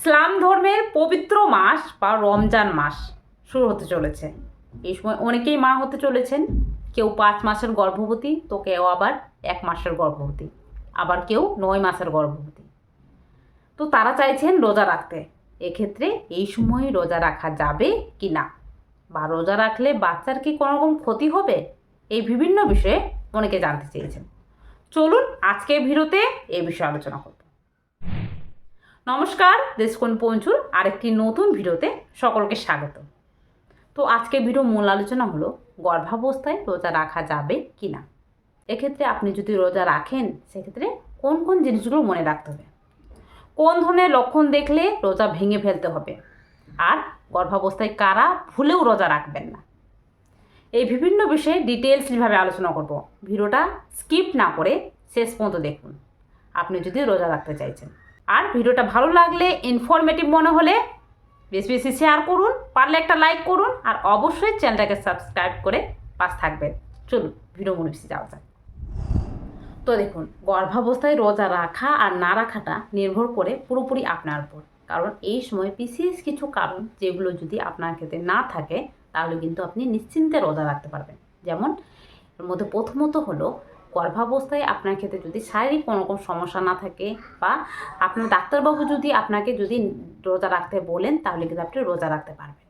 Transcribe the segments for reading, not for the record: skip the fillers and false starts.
ইসলাম ধর্মের পবিত্র মাস বা রমজান মাস শুরু হতে চলেছে। এই সময় অনেকেই মা হতে চলেছেন। কেউ 5 মাসের গর্ভবতী, তো কেউ আবার 1 মাসের গর্ভবতী, আবার কেউ 9 মাসের গর্ভবতী। তো তারা চাইছেন রোজা রাখতে। এক্ষেত্রে এই সময় রোজা রাখা যাবে কি না, বা রোজা রাখলে বাচ্চার কি কোনো রকম ক্ষতি হবে, এই বিভিন্ন বিষয়ে অনেকে জানতে চেয়েছেন। চলুন আজকের ভিডিওতে এই বিষয়ে আলোচনা করব। নমস্কার, দেশকোণ পঞ্চুর আরেকটি নতুন ভিডিওতে সকলকে স্বাগত। তো আজকের ভিডিও মূল আলোচনা হলো গর্ভাবস্থায় রোজা রাখা যাবে কি না। এক্ষেত্রে আপনি যদি রোজা রাখেন সেক্ষেত্রে কোন কোন জিনিসগুলো মনে রাখতে হবে, কোন ধরনের লক্ষণ দেখলে রোজা ভেঙে ফেলতে হবে, আর গর্ভাবস্থায় কারা ভুলেও রোজা রাখবেন না, এই বিভিন্ন বিষয়ে ডিটেলসভাবে আলোচনা করব। ভিডিওটা স্কিপ না করে শেষ পর্যন্ত দেখুন আপনি যদি রোজা রাখতে চাইছেন। আর ভিডিওটা ভালো লাগলে, ইনফরমেটিভ মনে হলে বেশি বেশি শেয়ার করুন, পারলে একটা লাইক করুন, আর অবশ্যই চ্যানেলটাকে সাবস্ক্রাইব করে পাশ থাকবেন। চলুন ভিডিও মনে বেশি যাওয়া যাক। তো দেখুন, গর্ভাবস্থায় রোজা রাখা আর না রাখাটা নির্ভর করে পুরোপুরি আপনার উপর। কারণ এই সময় বিশেষ কিছু কারণ যেগুলো যদি আপনার ক্ষেত্রে না থাকে তাহলে কিন্তু আপনি নিশ্চিন্তে রোজা রাখতে পারবেন। যেমন এর মধ্যে প্রথমত হলো, গর্ভাবস্থায় আপনার ক্ষেত্রে যদি শারীরিক কোনো রকম সমস্যা না থাকে, বা আপনার ডাক্তারবাবু যদি আপনাকে রোজা রাখতে বলেন তাহলে কিন্তু আপনি রোজা রাখতে পারবেন।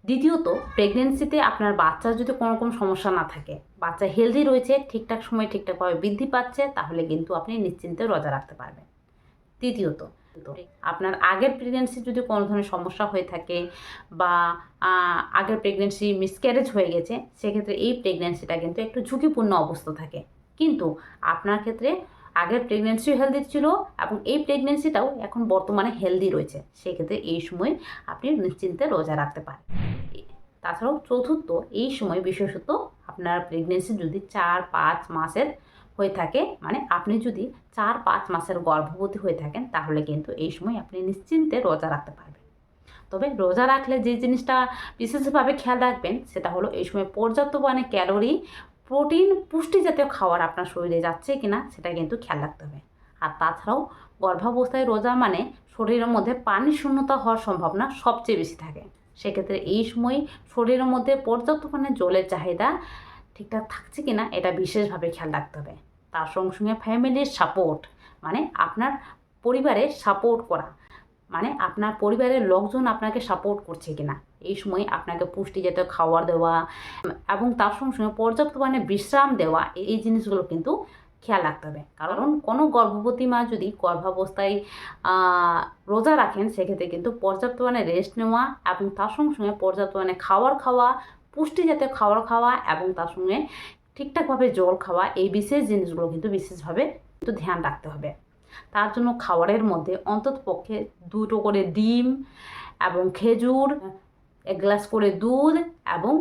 দ্বিতীয়ত, প্রেগনেন্সিতে আপনার বাচ্চার যদি কোনো রকম সমস্যা না থাকে, বাচ্চা হেলদি রয়েছে, ঠিকঠাক সময়ে ঠিকঠাকভাবে বৃদ্ধি পাচ্ছে, তাহলে কিন্তু আপনি নিশ্চিন্তে রোজা রাখতে পারবেন। তৃতীয়ত, আপনার আগের প্রেগনেন্সি যদি কোনো ধরনের সমস্যা হয়ে থাকে, বা আগের প্রেগনেন্সি মিসক্যারেজ হয়ে গেছে, সেক্ষেত্রে এই প্রেগনেন্সিটা কিন্তু একটু ঝুঁকিপূর্ণ অবস্থা থাকে। কিন্তু আপনার ক্ষেত্রে আগের প্রেগনেন্সিও হেলদি ছিল এবং এই প্রেগনেন্সিটাও এখন বর্তমানে হেলদি রয়েছে, সেক্ষেত্রে এই সময় আপনি নিশ্চিন্তে রোজা রাখতে পারেন। তাছাড়াও চতুর্থ, এই সময় বিশেষত আপনার প্রেগনেন্সি যদি 4-5 মাসের হয়ে থাকে, মানে আপনি যদি 4-5 মাসের গর্ভবতী হয়ে থাকেন, তাহলে কিন্তু এই সময় আপনি নিশ্চিন্তে রোজা রাখতে পারবেন। তবে রোজা রাখলে যে জিনিসটা বিশেষভাবে খেয়াল রাখবেন সেটা হলো, এই সময় পর্যাপ্ত পরিমাণে ক্যালোরি, প্রোটিন, পুষ্টি জাতীয় খাবার আপনার শরীরে যাচ্ছে কিনা সেটা কিন্তু খেয়াল রাখতে হবে। আর তাছাড়াও গর্ভাবস্থায় রোজা মানে শরীরের মধ্যে পানি শূন্যতা হওয়ার সম্ভাবনা সবচেয়ে বেশি থাকে। সেক্ষেত্রে এই সময় শরীরের মধ্যে পর্যাপ্ত পরিমাণে জলের চাহিদা ঠিকঠাক থাকছে কিনা এটা বিশেষভাবে খেয়াল রাখতে হবে। তার সঙ্গে সঙ্গে ফ্যামিলির সাপোর্ট, মানে আপনার পরিবারের সাপোর্ট করা, মানে আপনার পরিবারের লোকজন আপনাকে সাপোর্ট করছে কিনা, এই সময় আপনাকে পুষ্টি জাতীয় খাবার দেওয়া এবং তার সঙ্গে সঙ্গে পর্যাপ্ত পরিমাণে বিশ্রাম দেওয়া, এই জিনিসগুলো কিন্তু খেয়াল রাখতে হবে। কারণ কোনো গর্ভবতী মা যদি গর্ভাবস্থায় রোজা রাখেন, সেক্ষেত্রে কিন্তু পর্যাপ্ত পরিমাণে রেস্ট নেওয়া এবং তার সঙ্গে সঙ্গে পর্যাপ্ত পরিমাণে খাবার খাওয়া, পুষ্টি জাতীয় খাবার খাওয়া এবং তার সঙ্গে ঠিকঠাকভাবে জল খাওয়া, এই বিশেষ জিনিসগুলো কিন্তু বিশেষভাবে কিন্তু ধ্যান রাখতে হবে। তার জন্য খাবারের মধ্যে অন্ততপক্ষে 2টো করে ডিম এবং খেজুর, 1 গ্লাস করে দুধ এবং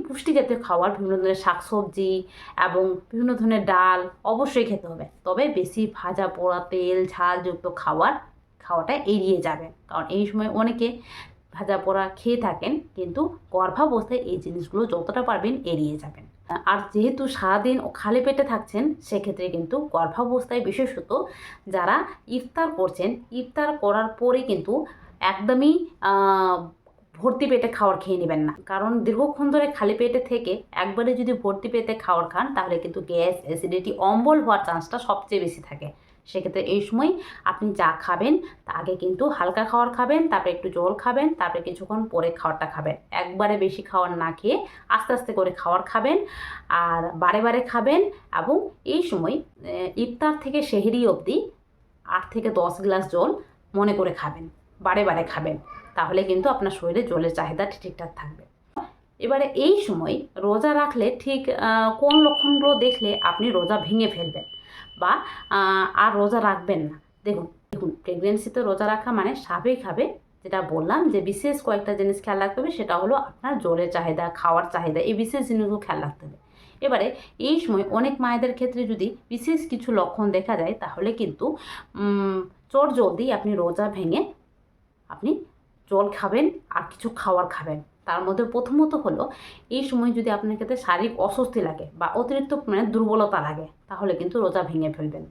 পুষ্টি জাতীয় খাবার, বিভিন্ন ধরনের শাকসবজি এবং বিভিন্ন ধরনের ডাল অবশ্যই খেতে হবে। তবে বেশি ভাজা পোড়া তেল ঝালযুক্ত খাওয়াটা এড়িয়ে যাবেন, কারণ এই সময় অনেকে ভাজা পোড়া খেয়ে থাকেন, কিন্তু গর্ভাবস্থায় এই জিনিসগুলো যতটা পারবেন এড়িয়ে যাবেন। আর যেহেতু সারাদিন খালি পেটে থাকছেন, সেক্ষেত্রে কিন্তু গর্ভাবস্থায় বিশেষত যারা ইফতার করছেন, ইফতার করার পরে কিন্তু একদমই ভর্তি পেটে খাবার খেয়ে নেবেন না। কারণ দীর্ঘক্ষণ ধরে খালি পেটে থেকে একবারে যদি ভর্তি পেটে খাবার খান, তাহলে কিন্তু গ্যাস, অ্যাসিডিটি, অম্বল হওয়ার চান্সটা সবচেয়ে বেশি থাকে। সেক্ষেত্রে এই সময় আপনি যা খাবেন তা আগে কিন্তু হালকা খাবার খাবেন, তারপরে একটু জল খাবেন, তারপরে কিছুক্ষণ পরে খাবারটা খাবেন। একবারে বেশি খাবার না খেয়ে আস্তে আস্তে করে খাবার খাবেন, আর বারে বারে খাবেন। এবং এই সময় ইফতার থেকে সেহরি অবধি 8 থেকে 10 গ্লাস জল মনে করে খাবেন, বারে বারে খাবেন, তাহলে কিন্তু আপনার শরীরে জলের চাহিদা ঠিকঠাক থাকবে। এবারে এই সময় রোজা রাখলে ঠিক কোন লক্ষণগুলো দেখলে আপনি রোজা ভেঙে ফেলবেন বা আর রোজা রাখবেন না। দেখুন, প্রেগনেন্সিতে রোজা রাখা মানে স্বাভাবিকভাবে যেটা বললাম যে বিশেষ কয়েকটা জিনিস খেয়াল রাখতে হবে, সেটা হলো আপনার জলের চাহিদা, খাওয়ার চাহিদা, এই বিশেষ জিনিসগুলো খেয়াল রাখতে হবে। এবারে এই সময় অনেক মায়েদের ক্ষেত্রে যদি বিশেষ কিছু লক্ষণ দেখা যায়, তাহলে কিন্তু জলদি আপনি রোজা ভেঙে আপনি জল খাবেন আর কিছু খাবার খাবেন। তার মধ্যে প্রথমত হলো, এই সময় যদি আপনার ক্ষেত্রে শারীরিক অস্বস্তি লাগে বা অতিরিক্ত দুর্বলতা লাগে, তাহলে কিন্তু রোজা ভেঙে ফেলবেন।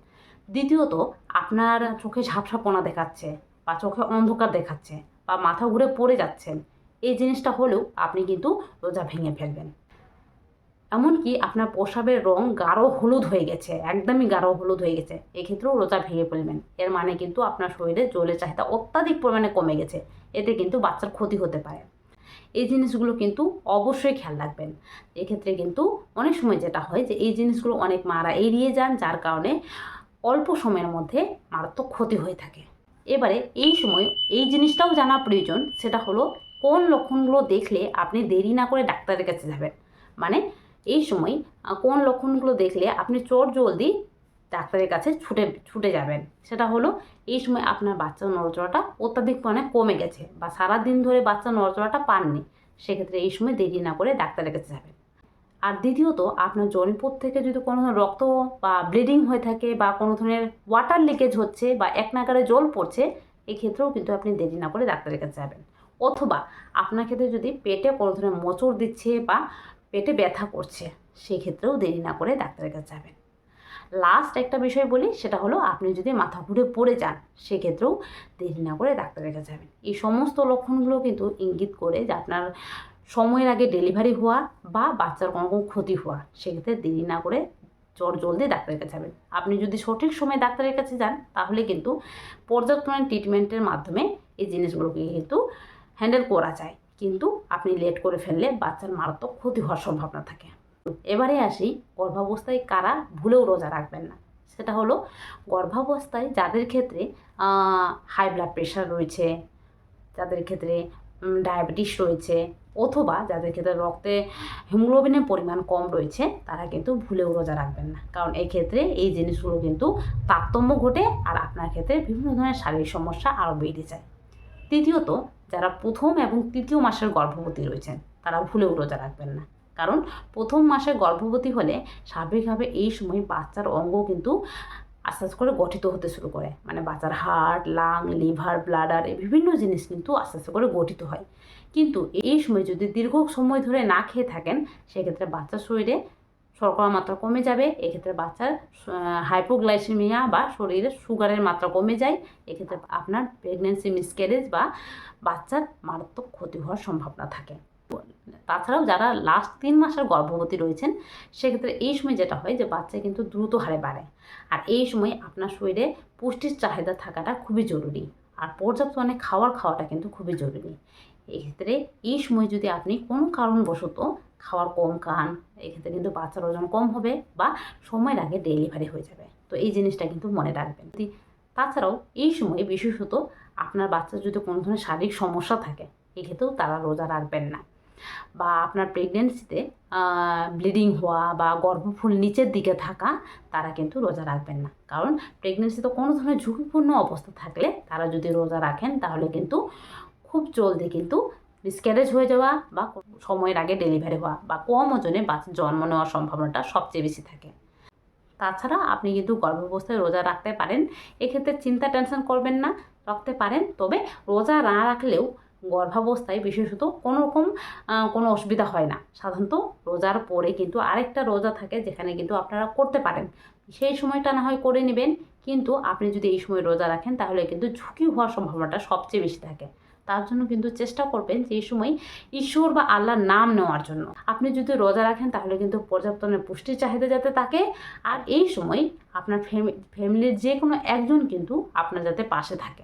দ্বিতীয়ত, আপনার চোখে ঝাপসাপনা দেখাচ্ছে বা চোখে অন্ধকার দেখাচ্ছে বা মাথা ঘুরে পড়ে যাচ্ছেন, এই জিনিসটা হলেও আপনি কিন্তু রোজা ভেঙে ফেলবেন। এমনকি আপনার প্রস্রাবের রং গাঢ় হলুদ হয়ে গেছে, একদমই গাঢ় হলুদ হয়ে গেছে, এক্ষেত্রেও রোজা ভেঙে ফেলবেন। এর মানে কিন্তু আপনার শরীরে জলের চাহিদা অত্যাধিক পরিমাণে কমে গেছে, এতে কিন্তু বাচ্চার ক্ষতি হতে পারে। এই জিনিসগুলো কিন্তু অবশ্যই খেয়াল রাখবেন। এক্ষেত্রে কিন্তু অনেক সময় যেটা হয় যে এই জিনিসগুলো অনেক মারা এড়িয়ে যান, যার কারণে অল্প সময়ের মধ্যে মারাত্মক ক্ষতি হয়ে থাকে। এবারে এই সময় এই জিনিসটাও জানা প্রয়োজন, সেটা হলো কোন লক্ষণগুলো দেখলে আপনি দেরি না করে ডাক্তারের কাছে যাবেন। মানে এই সময় কোন লক্ষণগুলো দেখলে আপনি চটজলদি ডাক্তারের কাছে ছুটে যাবেন, সেটা হলো এই সময় আপনার বাচ্চার নড়াচড়াটা অত্যাধিক পরিমাণে কমে গেছে বা সারাদিন ধরে বাচ্চার নড়াচড়াটা পাননি, সেক্ষেত্রে এই সময় দেরি না করে ডাক্তারের কাছে যাবেন। আর দ্বিতীয়ত, আপনার জনিপথ থেকে যদি কোনো ধরনের রক্ত বা ব্লিডিং হয়ে থাকে বা কোনো ধরনের ওয়াটার লিকেজ হচ্ছে বা এক নাগারে জল পড়ছে, এক্ষেত্রেও কিন্তু আপনি দেরি না করে ডাক্তারের কাছে যাবেন। অথবা আপনার ক্ষেত্রে যদি পেটে কোনো ধরনের মোচড় দিচ্ছে বা পেটে ব্যথা করছে, সেক্ষেত্রেও দেরি না করে ডাক্তারের কাছে যাবেন। লাস্ট একটা বিষয় বলি, সেটা হলো আপনি যদি মাথা ঘুরে পড়ে যান, সেক্ষেত্রেও দেরি না করে ডাক্তারের কাছে যাবেন। এই সমস্ত লক্ষণগুলো কিন্তু ইঙ্গিত করে যে আপনার সময়ের আগে ডেলিভারি হওয়া বা বাচ্চার কোনো ক্ষতি হওয়া, সেক্ষেত্রে দেরি না করে জলদি ডাক্তারের কাছে যাবেন। আপনি যদি সঠিক সময়ে ডাক্তারের কাছে যান, তাহলে কিন্তু পর্যাপ্ত ট্রিটমেন্টের মাধ্যমে এই জিনিসগুলোকে কিন্তু হ্যান্ডেল করা যায়। কিন্তু আপনি লেট করে ফেললে বাচ্চার মারাত্মক ক্ষতি হওয়ার সম্ভাবনা থাকে। এবারে আসি, গর্ভাবস্থায় কারা ভুলেও রোজা রাখবেন না। সেটা হলো গর্ভাবস্থায় যাদের ক্ষেত্রে হাই ব্লাড প্রেশার রয়েছে, যাদের ক্ষেত্রে ডায়াবেটিস রয়েছে, অথবা যাদের ক্ষেত্রে রক্তে হিমোগ্লোবিনের পরিমাণ কম রয়েছে, তারা কিন্তু ভুলেও রোজা রাখবেন না। কারণ এই ক্ষেত্রে এই জিনিসগুলো কিন্তু তারতম্য ঘটে আর আপনার ক্ষেত্রে বিভিন্ন ধরনের শারীরিক সমস্যা আরও বেড়ে যায়। তৃতীয়ত, যারা প্রথম এবং তৃতীয় মাসের গর্ভবতী রয়েছেন, তারা ভুলেও রোজা রাখবেন না। কারণ প্রথম মাসে গর্ভবতী হলে স্বাভাবিকভাবে এই সময় বাচ্চার অঙ্গ কিন্তু আস্তে আস্তে করে গঠিত হতে শুরু করে। মানে বাচ্চার হার্ট, লাং, লিভার, ব্লাডার, এই বিভিন্ন জিনিস কিন্তু আস্তে আস্তে করে গঠিত হয়। কিন্তু এই সময় যদি দীর্ঘ সময় ধরে না খেয়ে থাকেন, সেক্ষেত্রে বাচ্চার শরীরে শর্করার মাত্রা কমে যাবে। এক্ষেত্রে বাচ্চার হাইপোগ্লাইসেমিয়া বা শরীরে সুগারের মাত্রা কমে যায়। এক্ষেত্রে আপনার প্রেগনেন্সি মিসক্যারেজ বা বাচ্চার মারাত্মক ক্ষতি হওয়ার সম্ভাবনা থাকে। তাছাড়াও যারা লাস্ট 3 মাসের গর্ভবতী রয়েছেন, সেক্ষেত্রে এই সময় যেটা হয় যে বাচ্চা কিন্তু দ্রুত হারে বাড়ে। আর এই সময় আপনার শরীরে পুষ্টির চাহিদা থাকাটা খুবই জরুরি, আর পর্যাপ্ত খাওয়াটা কিন্তু খুবই জরুরি। এক্ষেত্রে এই সময় যদি আপনি কোনো কারণবশত খাওয়ার কম খান, এক্ষেত্রে কিন্তু বাচ্চার ওজন কম হবে বা সময়ের আগে ডেলিভারি হয়ে যাবে। তো এই জিনিসটা কিন্তু মনে রাখবেন। তাছাড়াও এই সময় বিশেষত আপনার বাচ্চার যদি কোনো ধরনের শারীরিক সমস্যা থাকে, এক্ষেত্রেও তারা রোজা রাখবেন না। বা আপনার প্রেগনেন্সিতে ব্লিডিং হওয়া বা গর্ভফুল নিচের দিকে থাকা, তারা কিন্তু রোজা রাখবেন না। কারণ প্রেগনেন্সিতে কোনো ধরনের ঝুঁকিপূর্ণ অবস্থা থাকলে তারা যদি রোজা রাখেন, তাহলে কিন্তু খুব জলদি কিন্তু মিসক্যারেজ হয়ে যাওয়া বা সময়ের আগে ডেলিভারি হওয়া বা কম ওজনে বাচ্চা জন্ম নেওয়ার সম্ভাবনাটা সবচেয়ে বেশি থাকে। তাছাড়া আপনি কিন্তু গর্ভাবস্থায় রোজা রাখতে পারেন, এক্ষেত্রে চিন্তা টেনশন করবেন না, রাখতে পারেন। তবে রোজা না রাখলেও গর্ভাবস্থায় বিশেষত কোনো অসুবিধা হয় না। সাধারণত রোজার পরে কিন্তু আরেকটা রোজা থাকে, যেখানে কিন্তু আপনারা করতে পারেন, সেই সময়টা না হয় করে নেবেন। কিন্তু আপনি যদি এই সময় রোজা রাখেন, তাহলে কিন্তু ঝুঁকি হওয়ার সম্ভাবনাটা সবচেয়ে বেশি থাকে। তার জন্য কিন্তু চেষ্টা করবেন যে এই সময় ঈশ্বর বা আল্লাহর নাম নেওয়ার জন্য। আপনি যদি রোজা রাখেন, তাহলে কিন্তু পর্যাপ্ত পুষ্টির চাহিদা যাতে থাকে, আর এই সময় আপনার ফ্যামিলির যে কোনো একজন কিন্তু আপনার যাতে পাশে থাকে।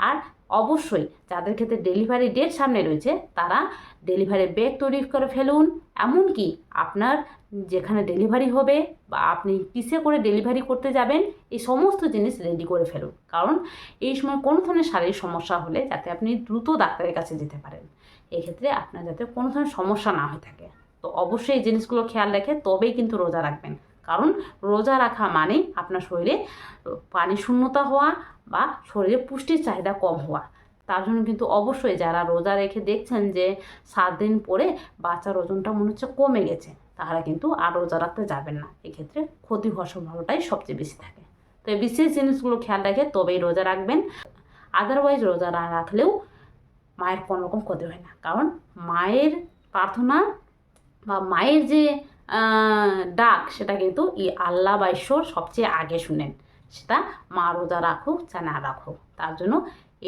আর অবশ্যই যাদের ক্ষেত্রে ডেলিভারি ডেট সামনে রয়েছে, তারা ডেলিভারি ব্যাগ তৈরি করে ফেলুন। এমনকি আপনার যেখানে ডেলিভারি হবে বা আপনি কিসে করে ডেলিভারি করতে যাবেন, এই সমস্ত জিনিস রেডি করে ফেলুন। কারণ এই সময় কোনো ধরনের শারীরিক সমস্যা হলে যাতে আপনি দ্রুত ডাক্তারের কাছে যেতে পারেন, এক্ষেত্রে আপনার যাতে কোনো ধরনের সমস্যা না হয়ে থাকে। তো অবশ্যই এই জিনিসগুলো খেয়াল রেখে তবেই কিন্তু রোজা রাখবেন। কারণ রোজা রাখা মানেই আপনার শরীরে পানি শূন্যতা হওয়া বা শরীরে পুষ্টির চাহিদা কম হওয়া। তার জন্য কিন্তু অবশ্যই যারা রোজা রেখে দেখছেন যে 7 দিন পরে বাচ্চার ওজনটা মনে হচ্ছে কমে গেছে, তারা কিন্তু আর রোজা রাখতে যাবেন না। এক্ষেত্রে ক্ষতি হওয়ার সম্ভাবনাটাই সবচেয়ে বেশি থাকে। তো এই বিশেষ জিনিসগুলো খেয়াল রেখে তবেই রোজা রাখবেন। আদারওয়াইজ রোজা না রাখলেও মায়ের কোনো রকম ক্ষতি হয় না। কারণ মায়ের প্রার্থনা বা মায়ের যে ডাক, সেটা কিন্তু আল্লাহ বা ঈশ্বর সবচেয়ে আগে শুনেন। সেটা মা রোজা রাখুক চা না রাখুক, তার জন্য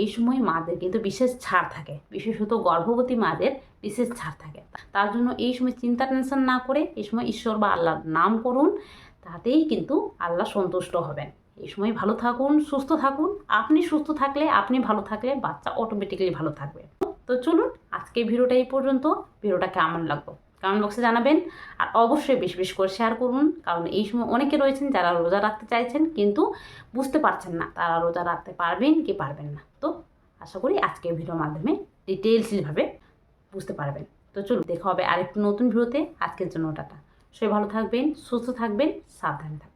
এই সময় মাদের কিন্তু বিশেষ ছাড় থাকে, বিশেষত গর্ভবতী মাদের বিশেষ ছাড় থাকে। তার জন্য এই সময় চিন্তা টেনশন না করে এই সময় ঈশ্বর বা আল্লাহর নাম করুন, তাতেই কিন্তু আল্লাহ সন্তুষ্ট হবেন। এই সময় ভালো থাকুন, সুস্থ থাকুন। আপনি সুস্থ থাকলে, আপনি ভালো থাকলে বাচ্চা অটোমেটিক্যালি ভালো থাকবে। তো চলুন আজকে ভিডিওটা এই পর্যন্ত। ভিডিওটা কেমন লাগলো কমেন্ট বক্সে জানাবেন, আর অবশ্যই বেশি বেশি করে শেয়ার করুন, কারণ এই সময় অনেকে রয়েছেন যারা রোজা রাখতে চাইছেন কিন্তু বুঝতে পারছেন না তারা রোজা রাখতে পারবেন কি পারবেন না। তো আশা করি আজকের ভিডিওর মাধ্যমে ডিটেলসভাবে বুঝতে পারবেন। তো চলুন দেখা হবে আরেকটি নতুন ভিডিওতে। আজকের জন্য টাটা। সবাই ভালো থাকবেন, সুস্থ থাকবেন, সাবধানে থাকবেন।